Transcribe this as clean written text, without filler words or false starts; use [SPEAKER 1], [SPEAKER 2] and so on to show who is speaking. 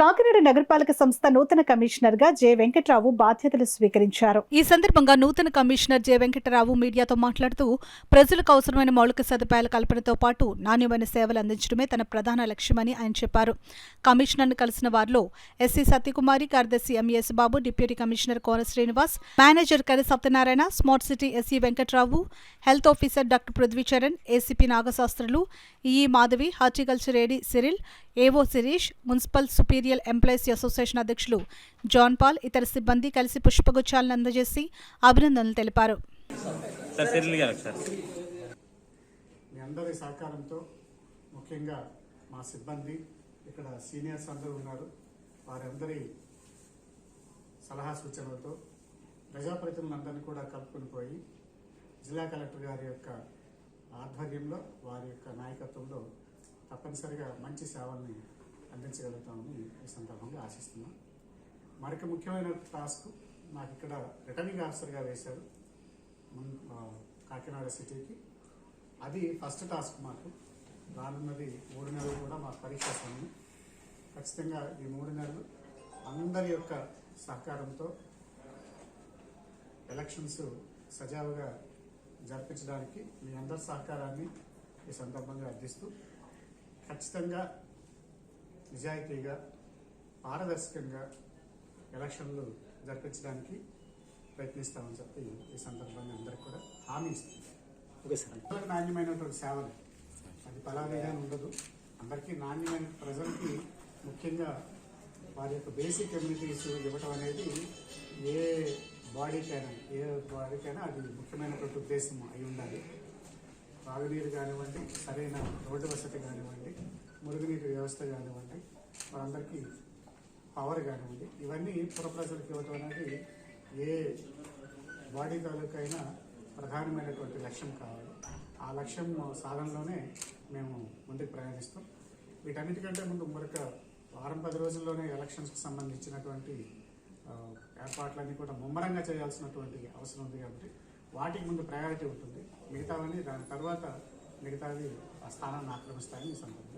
[SPEAKER 1] కాకినాడ నగరపాలక సంస్థ నూతన కమిషనర్ గా జె వెంకట్రావు బాధ్యతలు స్వీకరించారు. ఈ సందర్భంగా నూతన కమిషనర్ జె వెంకట్రావు మీడియాతో మాట్లాడుతూ ప్రజలకు అవసరమైన మౌలిక సదుపాయాల కల్పనతో పాటు నాణ్యమైన సేవలు అందించడమే తన ప్రధాన లక్ష్యమని ఆయన చెప్పారు. కమిషనర్ను కలిసిన వారిలో ఎస్సీ సత్యకుమారి, కార్యదర్శి MS Babu, deputy commissioner Kona Srinivas, manager Kari Satyanarayana, smart city SE Venkatrao, health officer doctor Prithvicharan, ACP Nagasastrulu, EE Madhavi, horticulture AD Cyril, AO Sirish, municipal superior employees association అధ్యక్షులు జాన్ పాల్, ఇతర సిబ్బంది కలిసి పుష్పగుచ్చాలను అందజేసి అభినందనలు తెలిపారు.
[SPEAKER 2] మీ అందరి సహకారంతో, ముఖ్యంగా మా సిబ్బంది, ఇక్కడ సీనియర్స్ అందరూ ఉన్నారు, వారందరి సలహా సూచనలతో ప్రజాప్రతినిధులందరినీ కూడా కలుపుకొని పోయి జిల్లా కలెక్టర్ గారి యొక్క ఆధ్వర్యంలో, వారి యొక్క నాయకత్వంలో తప్పనిసరిగా మంచి సేవల్ని అందించగలుగుతామని ఈ సందర్భంగా ఆశిస్తున్నాం. మరొక ముఖ్యమైన టాస్క్ నాకు ఇక్కడ రిటర్నింగ్ ఆఫీసర్గా వేశారు కాకినాడ సిటీకి. అది ఫస్ట్ టాస్క్. మాకు రానున్నది 3 నెలలు కూడా మాకు పరీక్ష సమయం. ఖచ్చితంగా ఈ 3 నెలలు అందరి యొక్క సహకారంతో ఎలక్షన్స్ సజావుగా జరిపించడానికి మీ అందరి సహకారాన్ని ఈ సందర్భంగా అర్థిస్తూ ఖచ్చితంగా నిజాయితీగా, పారదర్శకంగా ఎలక్షన్లు జరిపించడానికి ప్రయత్నిస్తామని చెప్పి ఈ సందర్భంగా అందరికి కూడా హామీ ఇస్తుంది. నాణ్యమైనటువంటి సేవలు అది పలాదేగా ఉండదు. అందరికీ నాణ్యమైన ప్రజలకి ముఖ్యంగా వారి యొక్క బేసిక్ కమ్యూనిటీస్ ఇవ్వటం అనేది ఏ బాడీకైనా అది ముఖ్యమైనటువంటి ఉద్దేశం అయి ఉండాలి. తాగునీరు కానివ్వండి, సరైన రోడ్డు వసతి కానివ్వండి, మురుగునీటి వ్యవస్థ కానివ్వండి, వారందరికీ పవర్ కానివ్వండి, ఇవన్నీ పుర ప్రజలకు ఇవ్వటం అనేది ఏ బాడీ తాలూకైనా ప్రధానమైనటువంటి లక్ష్యం కావాలి. ఆ లక్ష్యం సాధనలోనే మేము ముందుకు ప్రయాణిస్తాం. వీటన్నిటికంటే ముందు మరొక 10 రోజుల్లోనే ఎలక్షన్స్కి సంబంధించినటువంటి ఏర్పాట్లన్నీ కూడా ముమ్మరంగా చేయాల్సినటువంటి అవసరం ఉంది. కాబట్టి వాటికి ముందు ప్రయారిటీ ఉంటుంది. మిగతావన్నీ దాని తర్వాత మిగతావి ఆ స్థానాన్ని ఆక్రమిస్తాయని ఈ సందర్భంగా